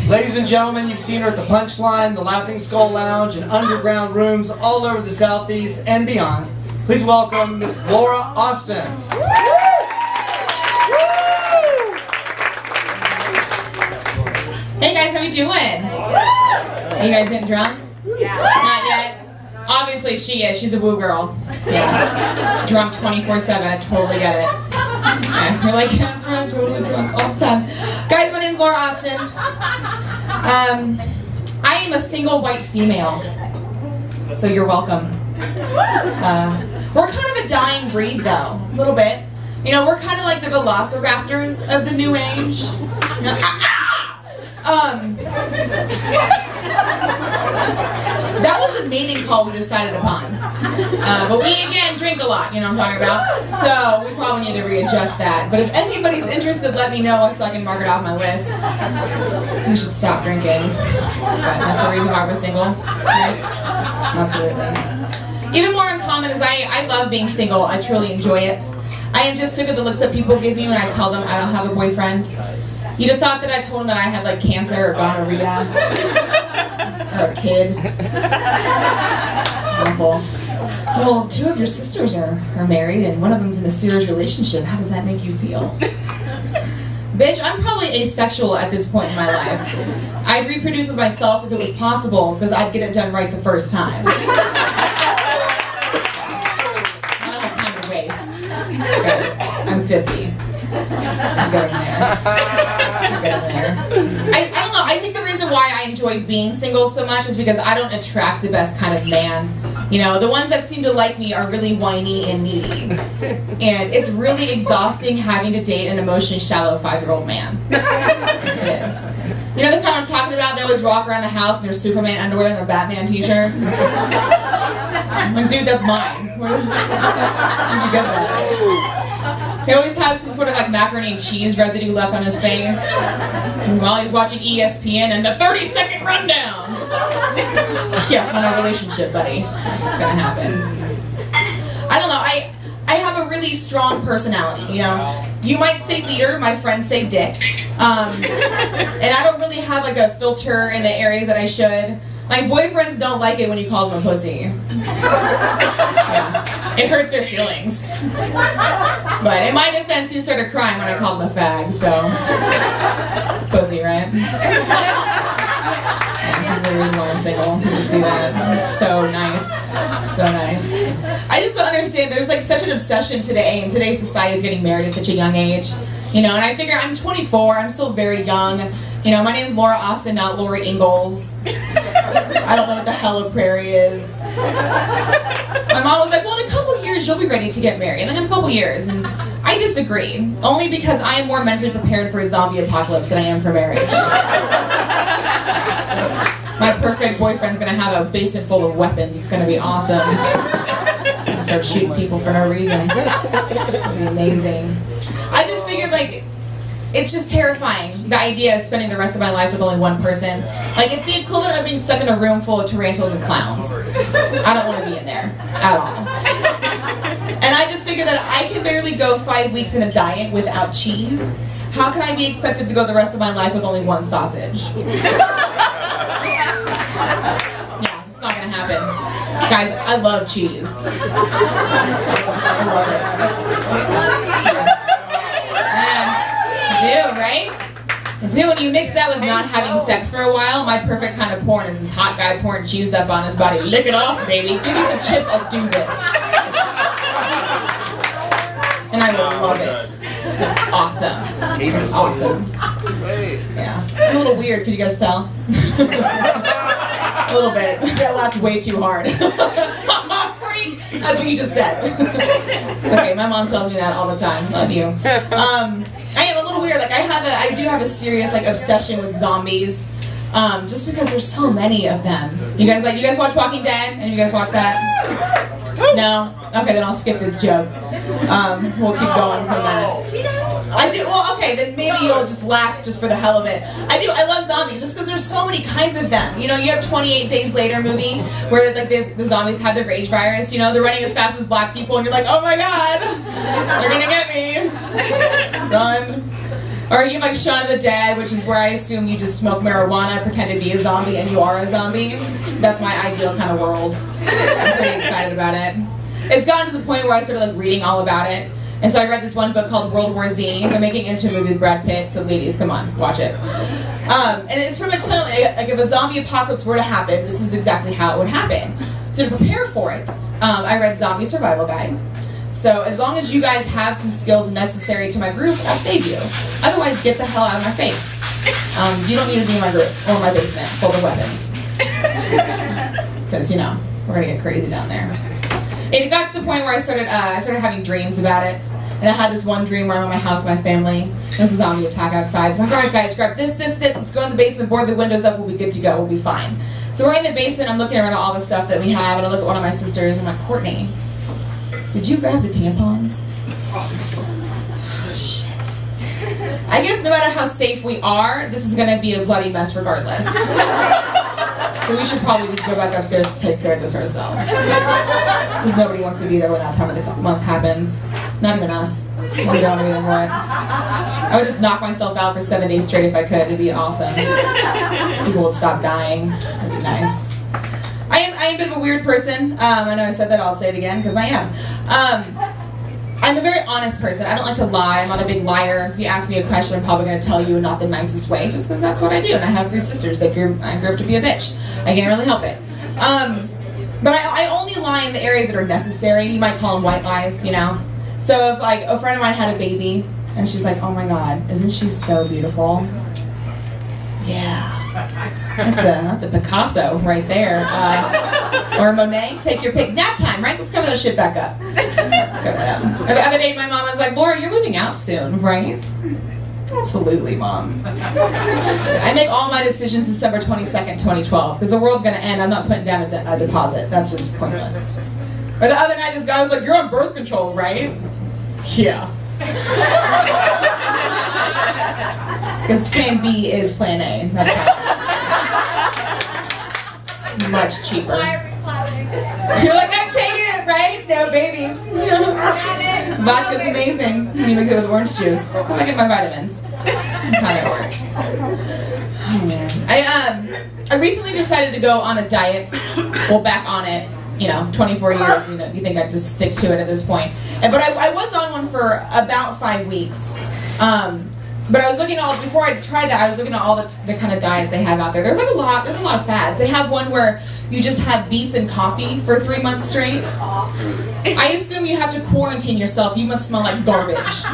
Ladies and gentlemen, you've seen her at the Punchline, the Laughing Skull Lounge, and underground rooms all over the Southeast and beyond. Please welcome Miss Laura Austin. Hey guys, how you doing? Are you guys getting drunk? Yeah. Not yet? Obviously she is. She's a woo girl. Yeah. Drunk 24/7. I totally get it. Yeah. You're like, yeah, that's right, I'm totally drunk all the time. Guys, my name's Laura Austin. I am a single white female. So you're welcome. We're kind of a dying breed though. A little bit. You know, we're kind of like the velociraptors of the new age. You know, that was the mating call we decided upon. But we, again, drink a lot, you know what I'm talking about? So we probably need to readjust that. But if anybody's interested, let me know so I can mark it off my list. We should stop drinking. But that's the reason why we're single, right? Absolutely. Even more in common is I love being single. I truly enjoy it. I am just sick of the looks that people give me when I tell them I don't have a boyfriend. You'd have thought that I told him that I had like cancer or gonorrhea or a kid. It's awful. Well, 2 of your sisters are married and one of them's in a serious relationship. How does that make you feel? Bitch, I'm probably asexual at this point in my life. I'd reproduce with myself if it was possible because I'd get it done right the first time. I don't have time to waste. Guys, I'm 50. I'm getting there. I'm getting there. I don't know, I think the reason why I enjoy being single so much is because I don't attract the best kind of man. You know, the ones that seem to like me are really whiny and needy. And it's really exhausting having to date an emotionally shallow 5-year-old man. It is. You know the kind I'm talking about? They always walk around the house in their Superman underwear and their Batman t-shirt? I'm like, dude, that's mine. Where'd you get that? He always has some sort of like macaroni and cheese residue left on his face while he's watching ESPN and the 30-second rundown. Yeah, on our relationship, buddy. That's what's gonna happen. I don't know, I have a really strong personality, you know. You might say leader, my friends say dick. And I don't really have like a filter in the areas that I should. My boyfriends don't like it when you call them a pussy. Yeah, it hurts their feelings. But in my defense, he started crying when I called him a fag, so... Pussy, right? Yeah, that's the reason why I'm single. You can see that. So nice. So nice. I just don't understand, there's like such an obsession today, in today's society, of getting married at such a young age. You know, and I figure I'm 24, I'm still very young. You know, my name's Laura Austin, not Lori Ingalls. I don't know what the hell a prairie is. My mom was like, well, in a couple years you'll be ready to get married. Like in a couple years. And I disagree. Only because I am more mentally prepared for a zombie apocalypse than I am for marriage. My perfect boyfriend's gonna have a basement full of weapons. It's gonna be awesome. I'm gonna start shooting people for no reason. It's gonna be amazing. I just figured, like, it's just terrifying, the idea of spending the rest of my life with only one person. Like, it's the equivalent of being stuck in a room full of tarantulas and clowns. I don't want to be in there, at all. And I just figured that I can barely go 5 weeks in a diet without cheese. How can I be expected to go the rest of my life with only one sausage? Yeah, it's not going to happen. Guys, I love cheese. I love it. I do, right? I do. When you mix that with not having sex for a while, my perfect kind of porn is this hot guy pouring cheese up on his body. Lick it off, baby. Give me some chips, I'll do this. And I will love it. It's awesome. It's awesome. Yeah. A little weird, could you guys tell? A little bit. I laughed way too hard. Freak! That's what you just said. It's okay, my mom tells me that all the time. Love you. I am a little weird. Like I do have a serious like obsession with zombies, just because there's so many of them. You guys watch Walking Dead? And you guys watch that? No? Okay, then I'll skip this joke. We'll keep going from that. I do. Well, okay, then maybe you'll just laugh just for the hell of it. I love zombies just because there's so many kinds of them. You know, you have 28 Days Later movie where like the zombies have the rage virus. You know, they're running as fast as black people, and you're like, oh my god, they're gonna get me. Run. Or you have like Shaun of the Dead, which is where I assume you just smoke marijuana, pretend to be a zombie, and you are a zombie. That's my ideal kind of world. I'm pretty excited about it. It's gotten to the point where I started like reading all about it. And so I read this one book called World War Z. They're making it into a movie with Brad Pitt, so ladies, come on, watch it. And it's pretty much like if a zombie apocalypse were to happen, this is exactly how it would happen. So to prepare for it, I read Zombie Survival Guide. So as long as you guys have some skills necessary to my group, I'll save you. Otherwise, get the hell out of my face. You don't need to be in my group or my basement full of weapons. Because, you know, we're going to get crazy down there. It got to the point where I started having dreams about it. And I had this one dream where I'm at my house with my family. There's a zombie attack outside. So I'm like, all right, guys, grab this. Let's go in the basement, board the windows up. We'll be good to go. We'll be fine. So we're in the basement. I'm looking around at all the stuff that we have. And I look at one of my sisters. And I'm like, Courtney, did you grab the tampons? Oh, shit. I guess no matter how safe we are, this is going to be a bloody mess regardless. So we should probably just go back upstairs and take care of this ourselves. Because nobody wants to be there when that time of the month happens. Not even us. We don't have anything for it. I would just knock myself out for 7 days straight if I could. It'd be awesome. People would stop dying. That'd be nice. I am a bit of a weird person. I know I said that, I'll say it again, because I am. I'm a very honest person. I don't like to lie. I'm not a big liar. If you ask me a question, I'm probably going to tell you in not the nicest way, just because that's what I do. And I have 3 sisters. I grew up to be a bitch. I can't really help it. But I only lie in the areas that are necessary. You might call them white lies, you know? So if like a friend of mine had a baby, and she's like, oh my God, isn't she so beautiful? Yeah. That's a Picasso right there. Or a Monet. Take your pick. Nap time, right? Let's cover that shit back up. Let's cover that up. The other day, my mom was like, Laura, you're moving out soon, right? Absolutely, Mom. I make all my decisions December 22nd, 2012, because the world's going to end. I'm not putting down a deposit. That's just pointless. Or the other night, this guy was like, you're on birth control, right? Yeah. Because plan B is plan A. That's how it's much cheaper. You're like, I'm taking it, right? No babies. Vodka's amazing. You mix it with orange juice. Because I get my vitamins. That's how that works. Oh, man. I recently decided to go on a diet. Well, back on it. You know, 24 years, you know, you think I'd just stick to it at this point. But I was on one for about 5 weeks. But I was looking at all, before I tried that, I was looking at all the kind of diets they have out there. There's a lot of fads. They have one where you just have beets and coffee for 3 months straight. I assume you have to quarantine yourself. You must smell like garbage.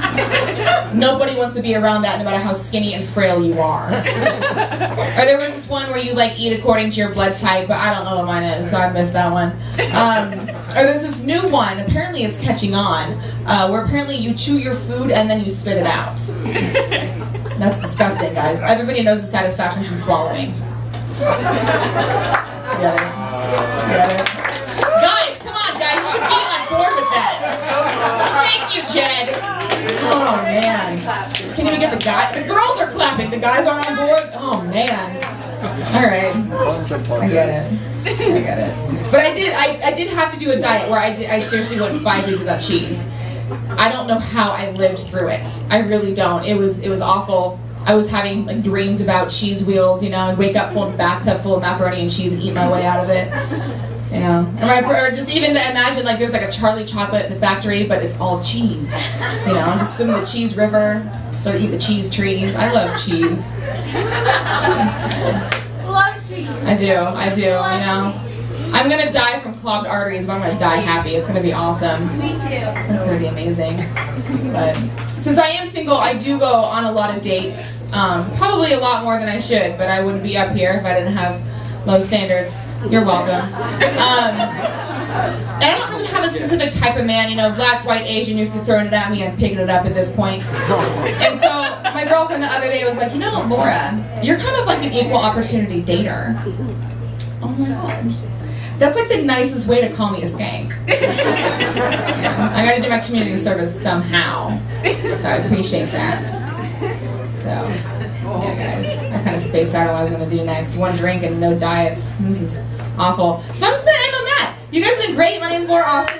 Nobody wants to be around that, no matter how skinny and frail you are. Or there was this one where you like eat according to your blood type, but I don't know what mine is, so I missed that one. Or there's this new one, apparently it's catching on, where apparently you chew your food and then you spit it out. That's disgusting, guys. Everybody knows the satisfactions in swallowing. Get it? Get it? Guys, come on, guys. You should be on board with that. Thank you, Jed. Oh, man. Can't even get the guy. The girls are clapping. The guys aren't on board. Oh, man. All right. I get it. I get it. But I did have to do a diet where I seriously went 5 weeks without cheese. I don't know how I lived through it. I really don't. It was awful. I was having like dreams about cheese wheels, you know, and wake up full of bathtub full of macaroni and cheese and eat my way out of it. You know, or just even to imagine like there's like a Charlie chocolate in the factory, but it's all cheese. You know, just swim in the cheese river, start eating the cheese trees. I love cheese. Love cheese. I do. You know, I'm gonna die from clogged arteries, but I'm gonna die happy. It's gonna be awesome. Me too. It's gonna be amazing. But since I am single, I do go on a lot of dates. Probably a lot more than I should, but I wouldn't be up here if I didn't have low standards. You're welcome. And I don't really have a specific type of man, you know, black, white, Asian. If you're throwing it at me, I'm picking it up at this point. And so my girlfriend the other day was like, you know, Laura, you're kind of like an equal opportunity dater. Oh my God. That's like the nicest way to call me a skank. Yeah, I gotta do my community service somehow. So I appreciate that. So, yeah guys, I kind of spaced out on what I was gonna do next. 1 drink and no diets. This is awful. So I'm just gonna end on that. You guys have been great. My name's Laura Austin.